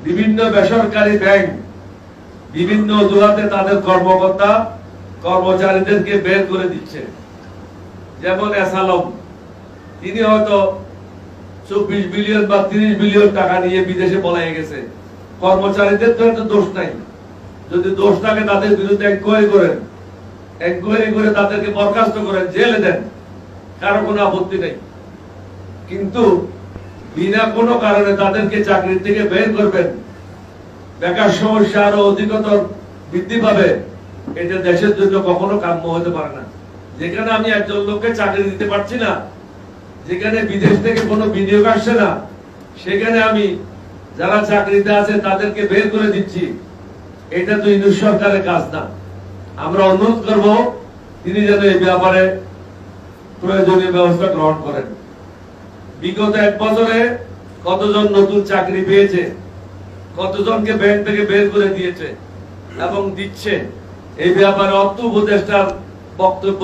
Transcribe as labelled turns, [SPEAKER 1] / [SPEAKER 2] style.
[SPEAKER 1] বিভিন্ন বেসরকারি ব্যাংক বিভিন্ন অজুহাতে তাদের কর্মকর্তা কর্মচারীদেরকে বের করে দিচ্ছে। যেমন এসালম, তিনি হয়তো 24 বিলিয়ন বা 30 বিলিয়ন টাকা নিয়ে বিদেশে পলায়ে গেছে। কর্মচারীদের তো একটা দোষ নাই, যদি দোষ থাকে তাদের বিরুদ্ধে এনকোয়ারি করেন, এনকোয়ারি করে তাদেরকে বরখাস্ত করেন, জেলে দেন, কারো কোনো আপত্তি নেই। কিন্তু বিনা কোনো কারণে তাদেরকে চাকরি থেকে বের করবেন, বেকার সমস্যা আরো অধিকতর বৃদ্ধি পাবে, এটা দেশের জন্য কখনো কাম্য হতে পারে না। যেখানে আমি একজন লোককে চাকরি দিতে পারছি না, যেখানে বিদেশ থেকে কোনো বিনিয়োগ আসছে না, সেখানে আমি যারা চাকরিতে আছে তাদেরকে বের করে দিচ্ছি, এটা তো ইউনূস সরকারের কাজ না। আমরা অনুরোধ করব তিনি যেন এই ব্যাপারে প্রয়োজনীয় ব্যবস্থা গ্রহণ করেন। বিগত 1 বছরে কতজন নতুন চাকরি পেয়েছে, কতজনকে ব্যাংক থেকে বের করে দিয়েছে এবং দিচ্ছে, এই ব্যাপারে অর্থ উপদেষ্টার বক্তব্য